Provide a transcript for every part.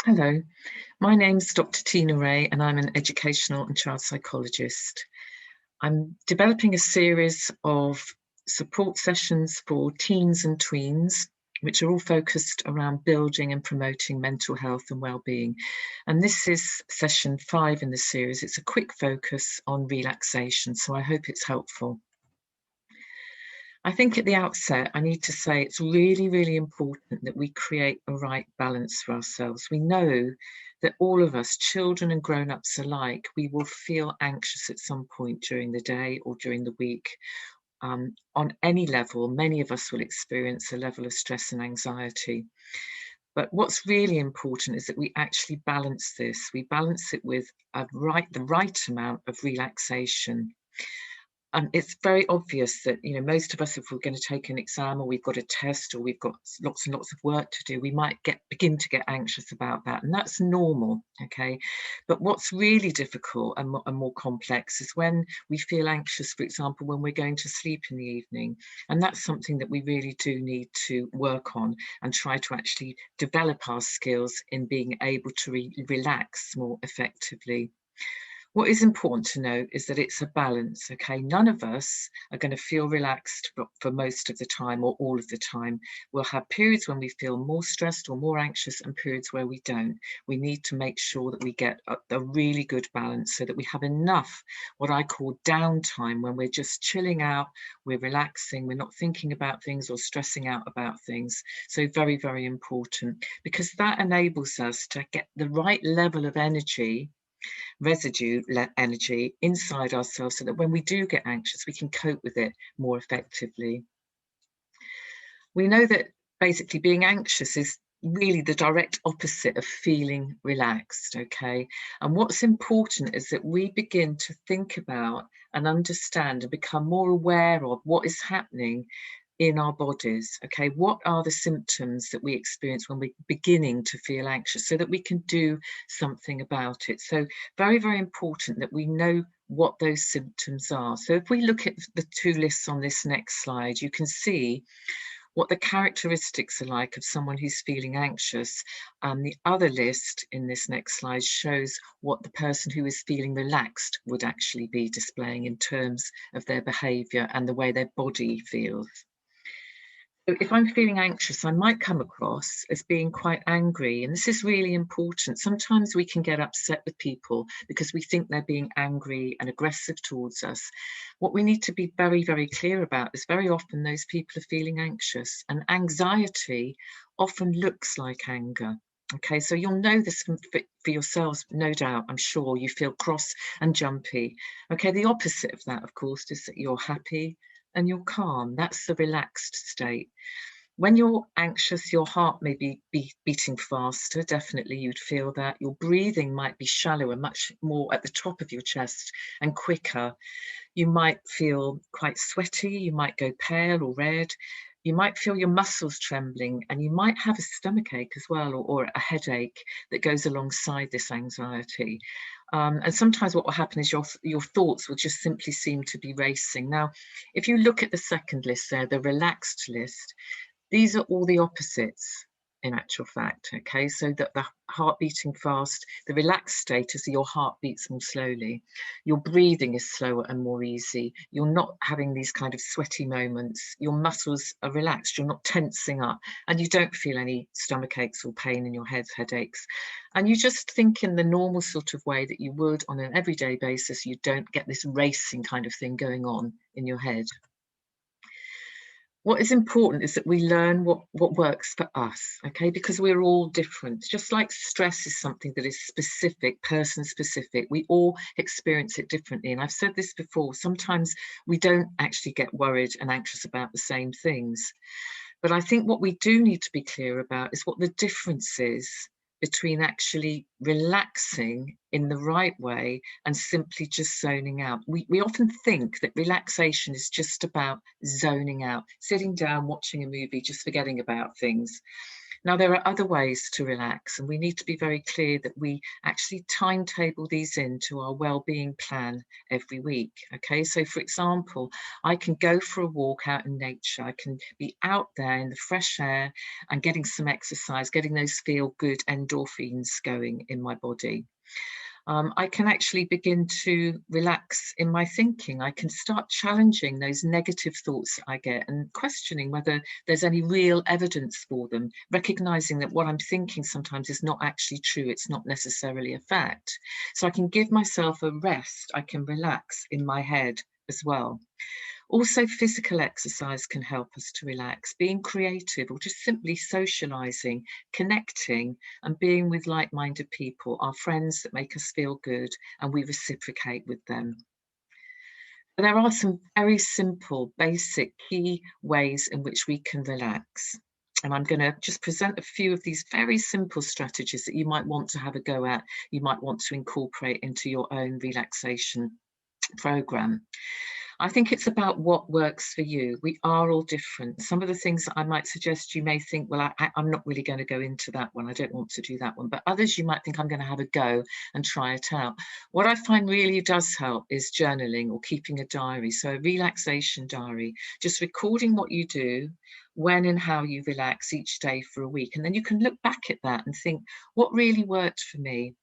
Hello, my name's Dr. Tina Ray and I'm an educational and child psychologist. I'm developing a series of support sessions for teens and tweens, which are all focused around building and promoting mental health and well-being. And this is session 5 in the series. It's a quick focus on relaxation, so I hope it's helpful. I think at the outset, I need to say it's really, really important that we create a right balance for ourselves. We know that all of us, children and grown-ups alike, we will feel anxious at some point during the day or during the week. On any level, many of us will experience a level of stress and anxiety. But what's really important is that we actually balance this. We balance it with the right amount of relaxation. It's very obvious that, most of us, if we're going to take an exam or we've got a test or we've got lots and lots of work to do, we might begin to get anxious about that. And that's normal, okay? But what's really difficult and more complex is when we feel anxious, for example, when we're going to sleep in the evening. And that's something that we really do need to work on and try to actually develop our skills in being able to relax more effectively. What is important to note is that it's a balance, okay? None of us are going to feel relaxed for most of the time or all of the time. We'll have periods when we feel more stressed or more anxious and periods where we don't. We need to make sure that we get a really good balance so that we have enough, what I call downtime, when we're just chilling out, we're relaxing, we're not thinking about things or stressing out about things. So very, very important, because that enables us to get the right level of energy inside ourselves so that when we do get anxious, we can cope with it more effectively. We know that basically being anxious is really the direct opposite of feeling relaxed, okay? And what's important is that we begin to think about and understand and become more aware of what is happening in our bodies, okay? What are the symptoms that we experience when we're beginning to feel anxious so that we can do something about it? So very, very important that we know what those symptoms are. So if we look at the two lists on this next slide, you can see what the characteristics are like of someone who's feeling anxious. The other list in this next slide shows what the person who is feeling relaxed would actually be displaying in terms of their behaviour and the way their body feels. So if I'm feeling anxious, I might come across as being quite angry. And this is really important. Sometimes we can get upset with people because we think they're being angry and aggressive towards us. What we need to be very, very clear about is very often those people are feeling anxious, and anxiety often looks like anger. Okay, so you'll know this for yourselves, no doubt, I'm sure. You feel cross and jumpy. Okay, the opposite of that, of course, is that you're happy and you're calm. That's the relaxed state. When you're anxious, your heart may be beating faster. Definitely, you'd feel that. Your breathing might be shallower, much more at the top of your chest and quicker. You might feel quite sweaty. You might go pale or red. You might feel your muscles trembling, and you might have a stomach ache as well, or a headache that goes alongside this anxiety. And sometimes what will happen is your thoughts will just simply seem to be racing. Now, if you look at the second list there, the relaxed list, these are all the opposites in actual fact, okay? So that the heart beating fast, the relaxed state is your heart beats more slowly. Your breathing is slower and more easy. You're not having these kind of sweaty moments. Your muscles are relaxed. You're not tensing up, and you don't feel any stomach aches or pain in your headaches. And you just think in the normal sort of way that you would on an everyday basis. You don't get this racing kind of thing going on in your head. What is important is that we learn what works for us, okay? Because we're all different. Just like stress is something that is specific, person specific, we all experience it differently. And I've said this before, sometimes we don't actually get worried and anxious about the same things. But I think what we do need to be clear about is what the difference is between actually relaxing in the right way and simply just zoning out. We often think that relaxation is just about zoning out, sitting down, watching a movie, just forgetting about things. Now, there are other ways to relax, and we need to be very clear that we actually timetable these into our well-being plan every week. Okay, so for example, I can go for a walk out in nature. I can be out there in the fresh air and getting some exercise, getting those feel-good endorphins going in my body. I can actually begin to relax in my thinking. I can start challenging those negative thoughts that I get and questioning whether there's any real evidence for them, recognizing that what I'm thinking sometimes is not actually true. It's not necessarily a fact. So I can give myself a rest. I can relax in my head as well. Also, physical exercise can help us to relax, being creative or just simply socializing, connecting and being with like-minded people, our friends that make us feel good and we reciprocate with them. There are some very simple, basic, key ways in which we can relax. And I'm going to just present a few of these very simple strategies that you might want to have a go at, you might want to incorporate into your own relaxation program. I think it's about what works for you. We are all different. Some of the things that I might suggest, you may think, well, I'm not really going to go into that one. I don't want to do that one. But others, you might think, I'm going to have a go and try it out. What I find really does help is journaling or keeping a diary. So a relaxation diary, just recording what you do, when and how you relax each day for a week. And then you can look back at that and think, what really worked for me?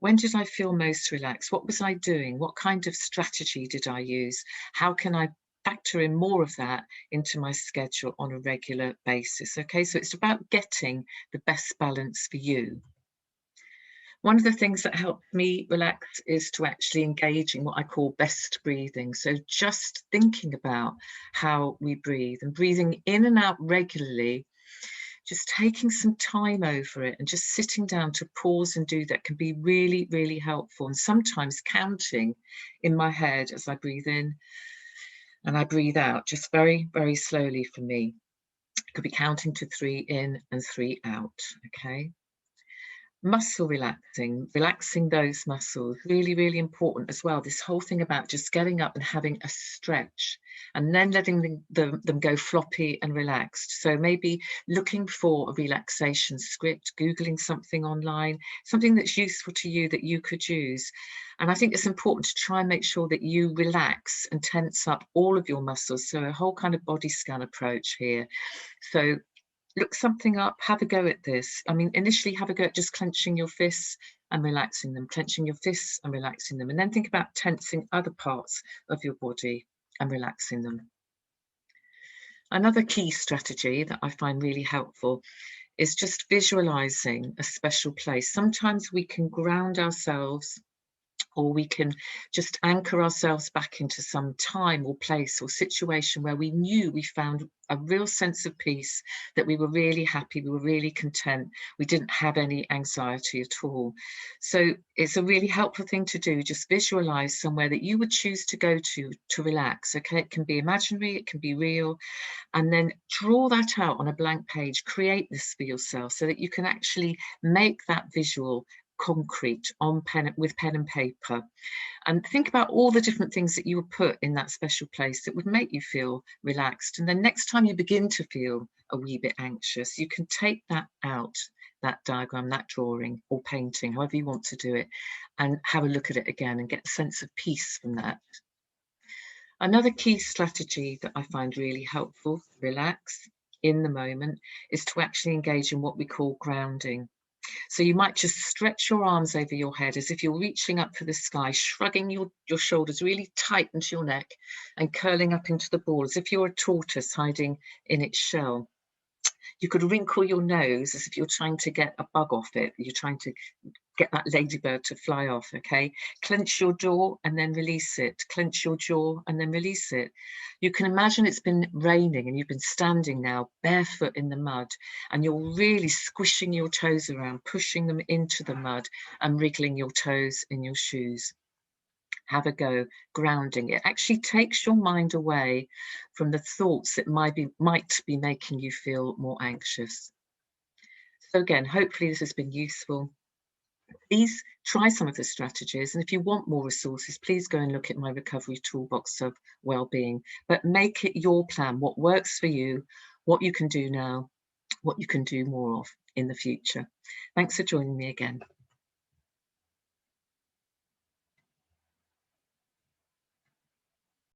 When did I feel most relaxed? What was I doing? What kind of strategy did I use? How can I factor in more of that into my schedule on a regular basis? Okay, so it's about getting the best balance for you. One of the things that helped me relax is to actually engage in what I call best breathing. So just thinking about how we breathe and breathing in and out regularly, just taking some time over it and just sitting down to pause and do that can be really, really helpful. And sometimes counting in my head as I breathe in and I breathe out, just very, very slowly for me. Could be counting to 3 in and 3 out, okay? Muscle relaxing those muscles, really, really important as well. This whole thing about just getting up and having a stretch and then letting them go floppy and relaxed. So maybe looking for a relaxation script, Googling something online, something that's useful to you that you could use. And I think it's important to try and make sure that you relax and tense up all of your muscles. So a whole kind of body scan approach here. So look something up, have a go at this. I mean, initially have a go at just clenching your fists and relaxing them, clenching your fists and relaxing them, and then think about tensing other parts of your body and relaxing them. Another key strategy that I find really helpful is just visualizing a special place. Sometimes we can ground ourselves, or we can just anchor ourselves back into some time or place or situation where we knew we found a real sense of peace, that we were really happy, we were really content, we didn't have any anxiety at all. So it's a really helpful thing to do, just visualize somewhere that you would choose to go to relax. Okay, it can be imaginary, it can be real, and then draw that out on a blank page, create this for yourself so that you can actually make that visual concrete on with pen and paper, and think about all the different things that you would put in that special place that would make you feel relaxed. And then next time you begin to feel a wee bit anxious, you can take that out, that diagram, that drawing or painting, however you want to do it, and have a look at it again and get a sense of peace from that. Another key strategy that I find really helpful to relax in the moment is to actually engage in what we call grounding. So you might just stretch your arms over your head as if you're reaching up for the sky, shrugging your shoulders really tight into your neck and curling up into the ball as if you're a tortoise hiding in its shell. You could wrinkle your nose as if you're trying to get a bug off it. You're trying to get that ladybird to fly off, okay? Clench your jaw and then release it. Clench your jaw and then release it. You can imagine it's been raining and you've been standing now barefoot in the mud and you're really squishing your toes around, pushing them into the mud and wriggling your toes in your shoes. Have a go grounding. It actually takes your mind away from the thoughts that might be making you feel more anxious. So again, hopefully this has been useful. Please try some of the strategies, and if you want more resources, please go and look at my recovery toolbox of well-being, but make it your plan, what works for you, what you can do now, what you can do more of. in the future. Thanks for joining me again.